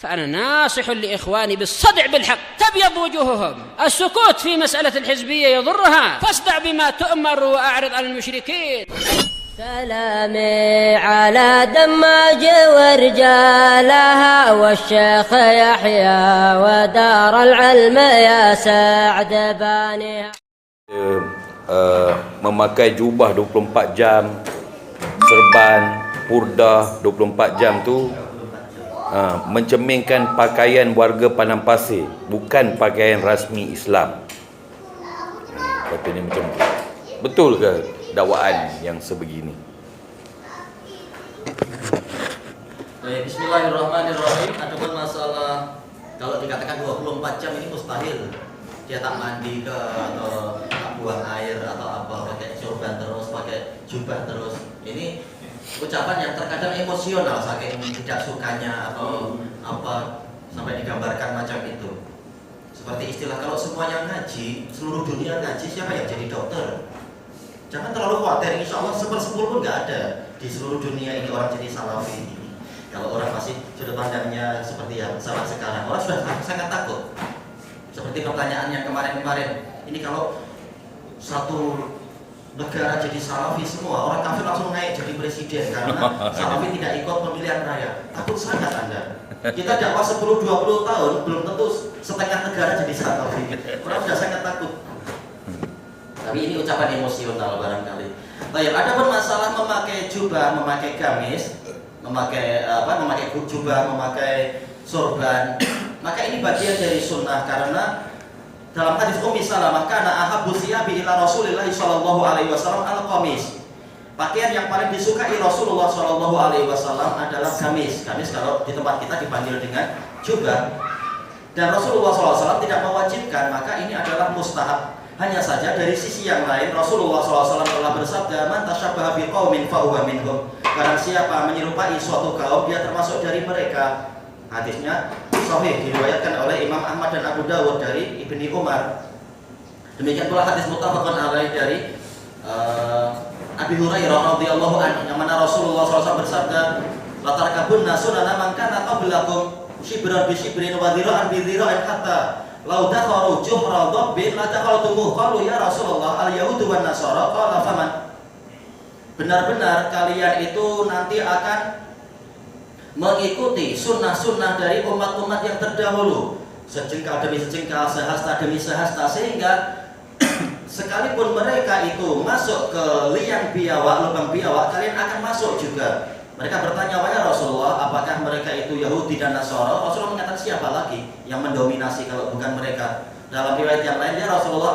فأنا ناصح لإخواني بالصدع بالحق تبيض وجوههم. السكوت في مسألة الحزبية يضرها، فاصدع بما تؤمر وأعرض عن المشركين. سلامي على دماج ورجالها والشيخ يحيى ودار العلم يا سعد بانيها. Memakai jubah 24 jam, serban, purdah 24 jam tu mencerminkan pakaian warga Padang Pasir, bukan pakaian rasmi Islam. Katanya macam betul ke dakwaan yang sebegini? Bismillahirrahmanirrahim. Adapun masalah kalau dikatakan 24 jam ini mustahil. Dia tak mandi ke atau tak buang air atau apa, pakai sorban terus, pakai jubah terus. Ini ucapan yang terkadang emosional saking tidak sukanya atau apa sampai digambarkan macam itu. Seperti istilah kalau semuanya ngaji, seluruh dunia ngaji, siapa yang jadi dokter? Jangan terlalu khawatir, insya Allah 1/10 pun nggak ada di seluruh dunia ini orang jadi salafi. Kalau orang masih sudut pandangnya seperti yang sama sekarang, orang sudah sangat takut. Seperti pertanyaan yang kemarin-kemarin, ini kalau satu negara jadi salafi semua, orang kafir langsung naik jadi presiden karena salafi tidak ikut pemilihan raya. Takut sangat Anda. Kita dakwah 10-20 tahun, belum tentu setengah negara jadi salafi. Orang sudah sangat takut. Tapi ini ucapan emosional barangkali. Baik, ada pun masalah memakai jubah, memakai gamis, memakai jubah, memakai sorban. Maka ini bagian dari sunnah karena dalam hadis Ummi Salamah kana ahabbu thiyabi ila Rasulillah sallallahu alaihi wasallam al-qamis. Pakaian yang paling disukai Rasulullah sallallahu alaihi wasallam adalah gamis. Gamis kalau di tempat kita dipanggil dengan jubah. Dan Rasulullah SAW tidak mewajibkan, maka ini adalah mustahab. Hanya saja dari sisi yang lain Rasulullah SAW telah bersabda, "Man tashabbaha biqaumin fa huwa minhum." Barang siapa menyerupai suatu kaum, dia termasuk dari mereka. Hadisnya sahih, diriwayatkan oleh Imam Ahmad dan Abu Dawud dari Ibni Umar. Demikian pula hadis muttafaqun alaih dari Abi Hurairah radhiyallahu anhu, yang mana Rasulullah SAW bersabda, "La tarkabunna sunana man kana qablakum shibran bi shibrin wa dhira'an bi dhira'in hatta law dakhalu juhra dhabbin la dakhaltumuh." Qalu ya Rasulullah al-yahudu wan nasara, qala faman. Benar-benar kalian itu nanti akan mengikuti sunnah-sunnah dari umat-umat yang terdahulu, sejengkal demi sejengkal, sehasta demi sehasta, sehingga sekalipun mereka itu masuk ke liang biawak, lubang biawak, kalian akan masuk juga. Mereka bertanya, wahai Rasulullah, apakah mereka itu Yahudi dan Nasara? Rasulullah mengatakan, siapa lagi yang mendominasi kalau bukan mereka? Dalam riwayat yang lain, ya Rasulullah,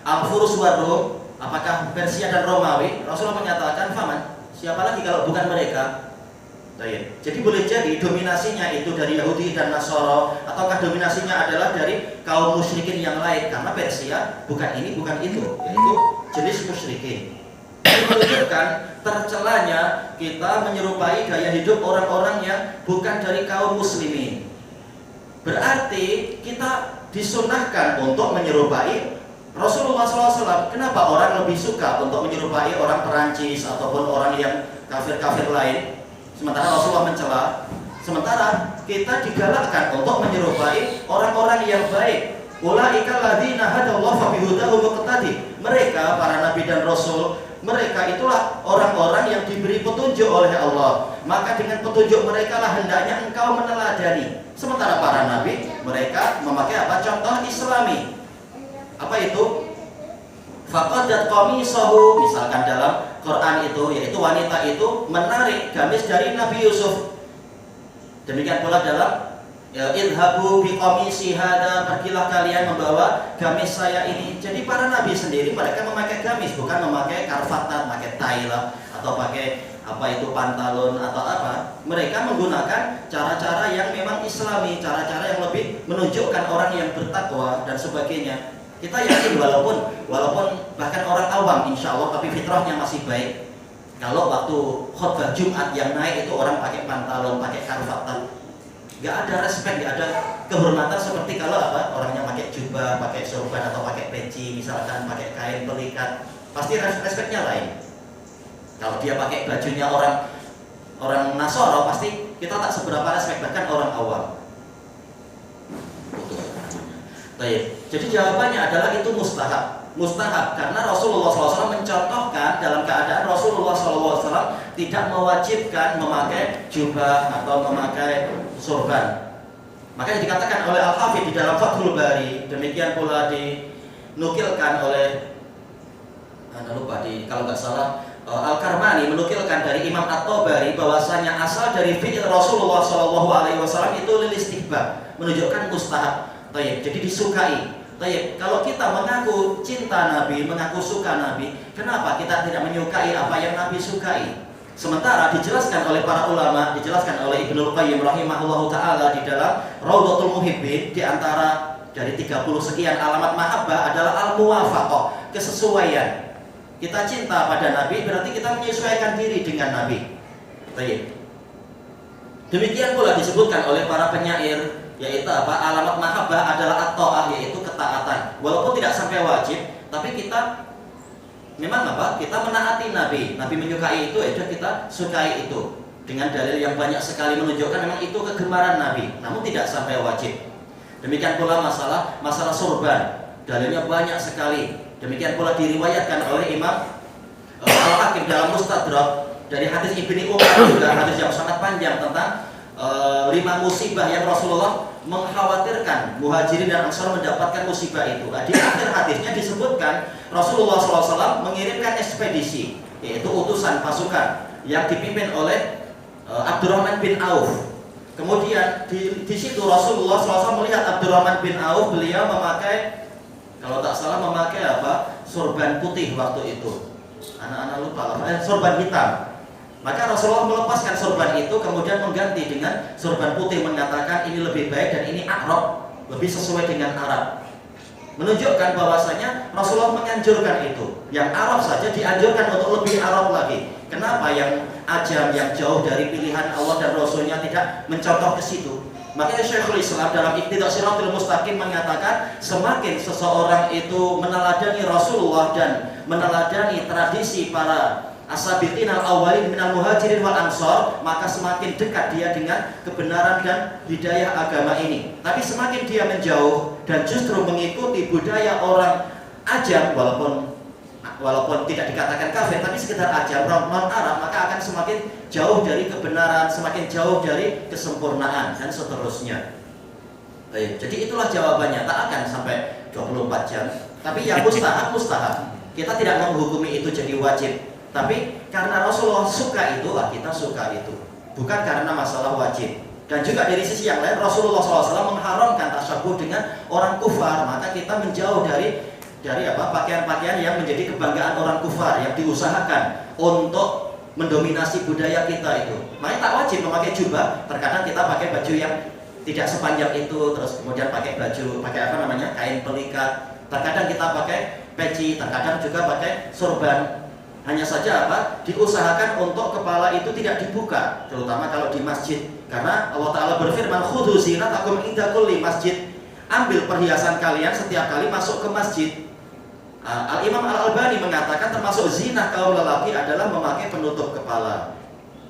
al-Furus wa Rum, apakah Persia dan Romawi? Rasulullah menyatakan, faman, siapa lagi kalau bukan mereka? Jadi boleh jadi dominasinya itu dari Yahudi dan Nasara, ataukah dominasinya adalah dari kaum musyrikin yang lain, karena Persia bukan ini bukan itu, yaitu jenis musyrikin. Ini menunjukkan tercelanya kita menyerupai gaya hidup orang-orang yang bukan dari kaum muslimin. Berarti kita disunahkan untuk menyerupai Rasulullah SAW. Kenapa orang lebih suka untuk menyerupai orang Perancis ataupun orang yang kafir-kafir lain? Sementara Rasulullah mencela, sementara kita digalakkan untuk menyerupai orang-orang yang baik. Ulaika alladzina hadallahu fa bihudahu muqtadi. Mereka para nabi dan rasul, mereka itulah orang-orang yang diberi petunjuk oleh Allah. Maka dengan petunjuk mereka lah hendaknya engkau meneladani. Sementara para nabi, mereka memakai apa? Contoh Islami. Apa itu? Faqadat qamisahu, misalkan dalam Quran itu, yaitu wanita itu menarik gamis dari Nabi Yusuf. Demikian pula dalam idhabu bi qamisi hada, pergilah kalian membawa gamis saya ini. Jadi para nabi sendiri mereka memakai gamis, bukan memakai karfatan, pakai taila atau pakai apa itu pantalon atau apa. Mereka menggunakan cara-cara yang memang Islami, cara-cara yang lebih menunjukkan orang yang bertakwa dan sebagainya. Kita yakin walaupun bahkan orang awam insya Allah, tapi fitrahnya masih baik. Kalau waktu khutbah Jumat yang naik itu orang pakai pantalon, pakai karfatan, nggak ada respect, nggak ada kehormatan seperti kalau apa orangnya pakai jubah, pakai sorban atau pakai peci, misalkan pakai kain pelikat, pasti respectnya lain. Kalau dia pakai bajunya orang Nasara, pasti kita tak seberapa respect, bahkan orang awam. Baik. Jadi jawabannya adalah itu mustahab. Mustahab karena Rasulullah SAW mencontohkan dalam keadaan Rasulullah SAW tidak mewajibkan memakai jubah atau memakai sorban. Makanya dikatakan oleh Al-Hafidh di dalam Fathul Bari, demikian pula dinukilkan oleh kalau nggak salah Al-Karmani menukilkan dari Imam At-Tabari bahwasanya asal dari fi'il Rasulullah SAW itu lil istihbab, menunjukkan mustahab. Tayyib, jadi disukai. Tayyib, kalau kita mengaku cinta Nabi, mengaku suka Nabi, kenapa kita tidak menyukai apa yang Nabi sukai? Sementara dijelaskan oleh para ulama, dijelaskan oleh Ibnul Qayyim rahimahullahu taala di dalam Raudhatul Muhibbin, di antara dari 30 sekian alamat mahabbah adalah al-muwafaqah, kesesuaian. Kita cinta pada Nabi berarti kita menyesuaikan diri dengan Nabi. Tayyib. Demikian pula disebutkan oleh para penyair, yaitu apa? Alamat mahabbah adalah at-ta'ah, yaitu ketaatan. Walaupun tidak sampai wajib, tapi kita memang apa? Kita menaati Nabi. Nabi menyukai itu, ya kita sukai itu. Dengan dalil yang banyak sekali menunjukkan memang itu kegemaran Nabi, namun tidak sampai wajib. Demikian pula masalah sorban, dalilnya banyak sekali. Demikian pula diriwayatkan oleh Imam Al-Hakim dalam Mustadrak dari hadis Ibni Umar, juga hadis yang sangat panjang tentang 5 musibah yang Rasulullah mengkhawatirkan Muhajirin dan Ansar mendapatkan musibah itu. Di akhir hadisnya disebutkan Rasulullah SAW mengirimkan ekspedisi, yaitu utusan pasukan yang dipimpin oleh Abdurrahman bin Auf. Kemudian di situ Rasulullah SAW melihat Abdurrahman bin Auf, beliau memakai, kalau tak salah memakai apa? Sorban putih waktu itu. Anak-anak lupa, sorban hitam. Maka Rasulullah melepaskan sorban itu, kemudian mengganti dengan sorban putih, mengatakan ini lebih baik dan ini Arab, lebih sesuai dengan Arab. Menunjukkan bahwasanya Rasulullah menganjurkan itu. Yang Arab saja dianjurkan untuk lebih Arab lagi. Kenapa yang ajam, yang jauh dari pilihan Allah dan Rasulnya tidak mencontoh ke situ? Makanya Syekhul Islam dalam Iqtidah Shiratal Mustaqim mengatakan semakin seseorang itu meneladani Rasulullah dan meneladani tradisi para as-sabiqin al-awwalin minal muhajirin wal ansor, maka semakin dekat dia dengan kebenaran dan hidayah agama ini. Tapi semakin dia menjauh dan justru mengikuti budaya orang ajam, walaupun tidak dikatakan kafir, tapi sekedar ajam, non Arab, maka akan semakin jauh dari kebenaran, semakin jauh dari kesempurnaan dan seterusnya. Baik, jadi itulah jawabannya. Tak akan sampai 24 jam. Tapi yang mustahab. Kita tidak menghukumi itu jadi wajib. Tapi karena Rasulullah suka itu, kita suka itu. Bukan karena masalah wajib. Dan juga dari sisi yang lain, Rasulullah SAW mengharamkan tasyabuh dengan orang kufar. Maka kita menjauh dari pakaian-pakaian yang menjadi kebanggaan orang kufar, yang diusahakan untuk mendominasi budaya kita itu. Makanya tak wajib memakai jubah. Terkadang kita pakai baju yang tidak sepanjang itu, terus kemudian pakai kain pelikat. Terkadang kita pakai peci, terkadang juga pakai sorban. Hanya saja diusahakan untuk kepala itu tidak dibuka, terutama kalau di masjid. Karena Allah Ta'ala berfirman, khudhu zinatakum inda kulli masjid. Ambil perhiasan kalian setiap kali masuk ke masjid. Al-Imam Al-Albani mengatakan termasuk zinah kaum lelaki adalah memakai penutup kepala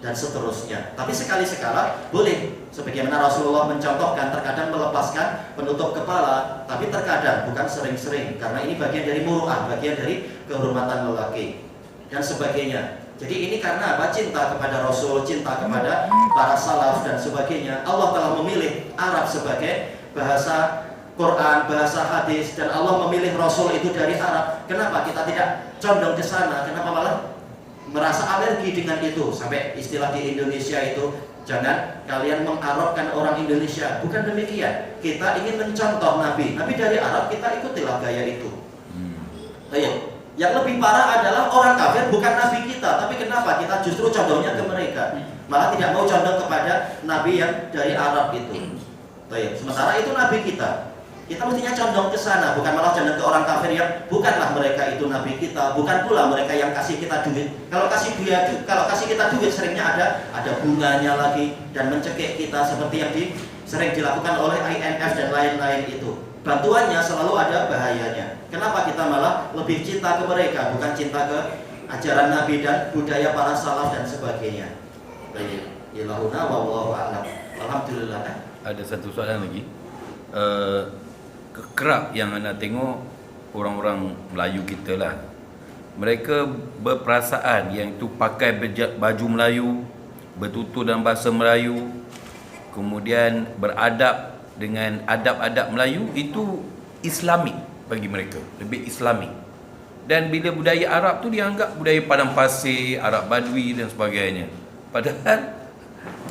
dan seterusnya. Tapi sekali-sekala boleh, sebagaimana Rasulullah mencontohkan, terkadang melepaskan penutup kepala, tapi terkadang, bukan sering-sering, karena ini bagian dari muru'ah, bagian dari kehormatan lelaki dan sebagainya. Jadi ini karena cinta kepada Rasul, cinta kepada para salaf dan sebagainya. Allah telah memilih Arab sebagai bahasa Quran, bahasa hadis, dan Allah memilih Rasul itu dari Arab. Kenapa kita tidak condong ke sana? Kenapa malah merasa alergi dengan itu? Sampai istilah di Indonesia itu, jangan kalian mengarabkan orang Indonesia. Bukan demikian. Kita ingin mencontoh Nabi. Nabi dari Arab, kita ikutilah gaya itu. Ayo. Yang lebih parah adalah orang kafir bukan Nabi kita, tapi kenapa kita justru condongnya ke mereka? Malah tidak mau condong kepada Nabi yang dari Arab itu. Sementara itu Nabi kita. Kita mestinya condong ke sana, bukan malah condong ke orang kafir yang bukanlah mereka itu Nabi kita, bukan pula mereka yang kasih kita duit. Kalau kasih kita duit seringnya ada bunganya lagi dan mencekik kita seperti yang sering dilakukan oleh IMF dan lain-lain itu. Bantuannya selalu ada bahayanya. Kenapa kita malah lebih cinta ke mereka, bukan cinta ke ajaran Nabi dan budaya para salaf dan sebagainya. Baik. ilahuna wallahu a'lam. Alhamdulillah. Ada satu soalan lagi. Kerap yang anda tengok orang-orang Melayu kita lah, mereka berperasaan yang itu pakai baju Melayu, bertutur dalam bahasa Melayu, kemudian beradab dengan adab-adab Melayu, itu Islamik bagi mereka, lebih Islamik. Dan bila budaya Arab tu dianggap budaya padang pasir, Arab Badui dan sebagainya. Padahal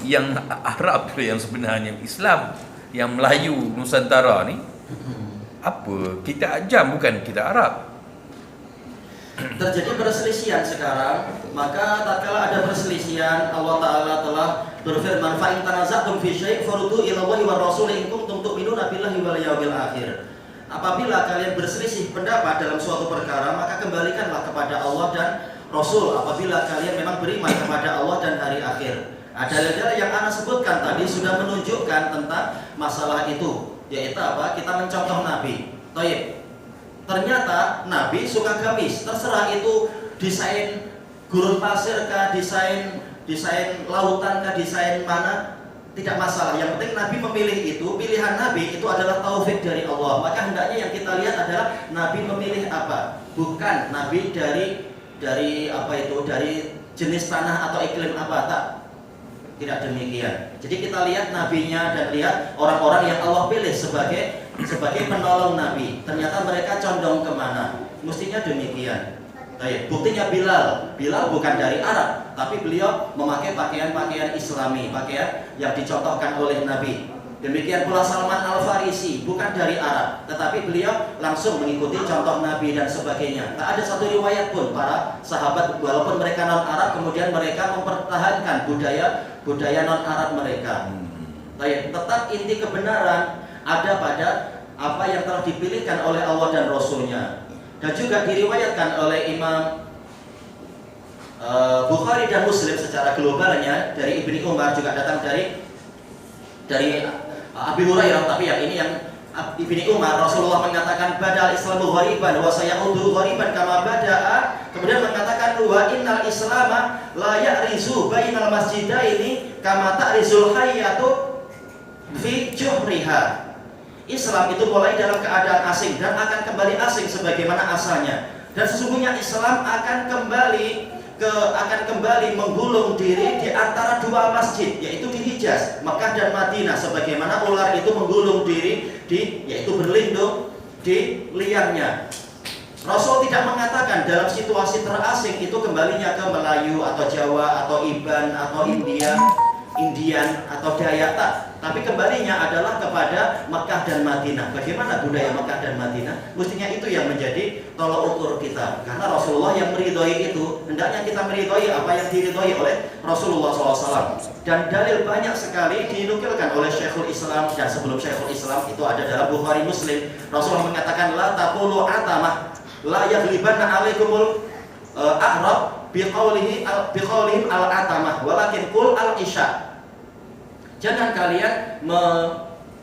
yang Arab tu yang sebenarnya Islam, yang Melayu Nusantara ni apa? Kita Ajam bukan kita Arab. Terjadi perselisihan sekarang, maka tatkala ada perselisihan, Allah Ta'ala telah berfirman, fa in tanaza'tum fi syai' faruddu ila Allahi war rasul in kuntum tu'minuna billahi wal yawmil akhir. Apabila kalian berselisih pendapat dalam suatu perkara, maka kembalikanlah kepada Allah dan Rasul apabila kalian memang beriman kepada Allah dan hari akhir. Dalil-dalil yang Anda sebutkan tadi sudah menunjukkan tentang masalah itu, yaitu apa? Kita mencontoh Nabi. Taib. Ternyata Nabi suka gamis, terserah itu desain gurun pasir kah, desain lautan kah, desain mana, tidak masalah. Yang penting Nabi memilih itu, pilihan Nabi itu adalah taufik dari Allah. Maka hendaknya yang kita lihat adalah Nabi memilih apa, bukan Nabi dari apa itu, dari jenis tanah atau iklim apa, tak. Tidak demikian. Jadi kita lihat nabinya dan lihat orang-orang yang Allah pilih sebagai penolong Nabi. Ternyata mereka condong kemana? Mestinya demikian. Baik. Buktinya Bilal bukan dari Arab, tapi beliau memakai pakaian-pakaian Islami, pakaian yang dicontohkan oleh Nabi. Demikian pula Salman Al-Farisi, bukan dari Arab, tetapi beliau langsung mengikuti contoh Nabi dan sebagainya. Tak ada satu riwayat pun para sahabat walaupun mereka non-Arab kemudian mereka mempertahankan budaya non-Arab mereka. Baik, tetap inti kebenaran ada pada apa yang telah dipilihkan oleh Allah dan Rasul-Nya. Dan juga diriwayatkan oleh Imam Bukhari dan Muslim secara globalnya dari Ibni Umar, juga datang dari Abi Hurairah, tapi yang ini yang Ibni Umar, Rasulullah mengatakan badal Islamu ghariban wa sayaudu ghariban kama bada'a. Kemudian mengatakan wa innal islama la ya'rizu bainal masjidaini kama ta'rizul hayyatu fi juhriha. Islam itu mulai dalam keadaan asing dan akan kembali asing sebagaimana asalnya. Dan sesungguhnya Islam akan kembali menggulung diri di antara dua masjid, yaitu di Hijaz, Mekah dan Madinah, sebagaimana ular itu menggulung diri yaitu berlindung di liarnya. Rasul tidak mengatakan dalam situasi terasing itu kembalinya ke Melayu atau Jawa atau Iban atau Indian atau Dayak, tapi kembalinya adalah kepada Mekah dan Madinah. Bagaimana budaya Mekah dan Madinah? Mestinya itu yang menjadi tolok ukur kita. Karena Rasulullah yang meridhoi itu, hendaknya kita meridhoi apa yang diridhoi oleh Rasulullah SAW. Dan dalil banyak sekali dinukilkan oleh Syekhul Islam dan sebelum Syekhul Islam itu ada dalam Bukhari Muslim. Rasulullah mengatakan la taqulu atamah la yaghlibanna alaikumul a'rab biqaulihim al-atamah walakin qul al-isya. Jangan kalian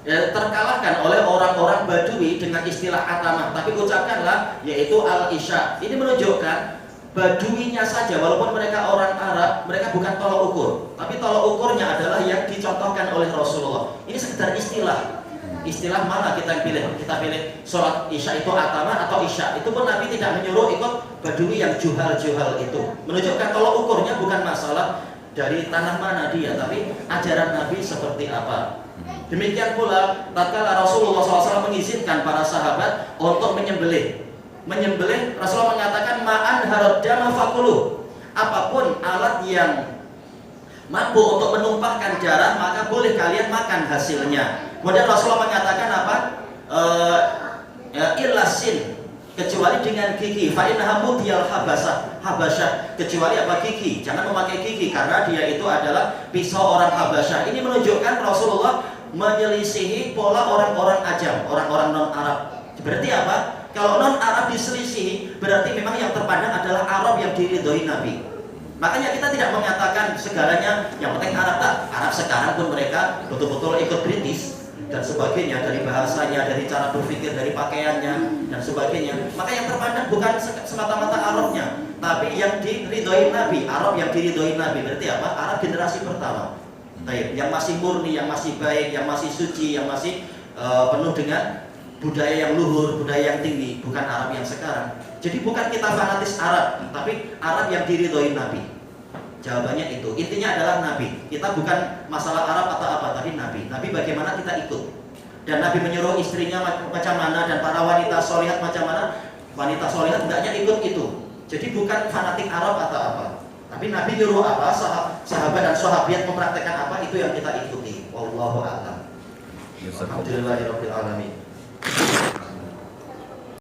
terkalahkan oleh orang-orang Badui dengan istilah atamah, tapi ucapkanlah yaitu al-isya. Ini menunjukkan Baduinya saja, walaupun mereka orang Arab, mereka bukan tolok ukur, tapi tolok ukurnya adalah yang dicontohkan oleh Rasulullah. Ini sekedar istilah. Istilah mana kita pilih? Kita pilih sholat isya itu atamah atau isya. Itu pun Nabi tidak menyuruh ikut Badui yang juhal-juhal itu. Menunjukkan tolok ukurnya bukan masalah dari tanah mana dia, tapi ajaran Nabi seperti apa. Demikian pula tatkala Rasulullah SAW mengizinkan para sahabat untuk menyembelih, Rasulullah mengatakan ma'an harad dama fakulu. Apapun alat yang mampu untuk menumpahkan darah maka boleh kalian makan hasilnya. Kemudian Rasulullah mengatakan apa? Ilasin, kecuali dengan gigi. Fa innaha mudiyal habasyah, kecuali apa? Gigi. Jangan memakai gigi karena dia itu adalah pisau orang Habasyah. Ini menunjukkan Rasulullah menyelisihi pola orang-orang Ajam, orang-orang non-Arab. Berarti apa? Kalau non-Arab diselisihi, berarti memang yang terpandang adalah Arab yang diridhoi Nabi. Makanya kita tidak mengatakan segalanya yang penting Arab, tak. Arab sekarang pun mereka betul-betul ikut British dan sebagainya, dari bahasanya, dari cara berpikir, dari pakaiannya dan sebagainya. Maka yang terpandang bukan semata-mata Arabnya, tapi yang diridhoi Nabi, Arab yang diridhoi Nabi. Berarti apa? Arab generasi pertama. Baik, yang masih murni, yang masih baik, yang masih suci, yang masih penuh dengan budaya yang luhur, budaya yang tinggi, bukan Arab yang sekarang. Jadi bukan kita fanatis Arab, tapi Arab yang diridhoi Nabi. Jawabannya itu. Intinya adalah Nabi. Kita bukan masalah Arab atau apa, tapi Nabi. Nabi bagaimana kita ikut. Dan Nabi menyuruh istrinya macam mana dan para wanita solihat macam mana. Wanita solihat hendaknya ikut itu. Jadi bukan fanatik Arab atau apa. Tapi Nabi nyuruh apa, sahabat dan sahabiat mempraktekkan apa, itu yang kita ikuti. Wallahu a'lam. Alhamdulillahirabbil alamin.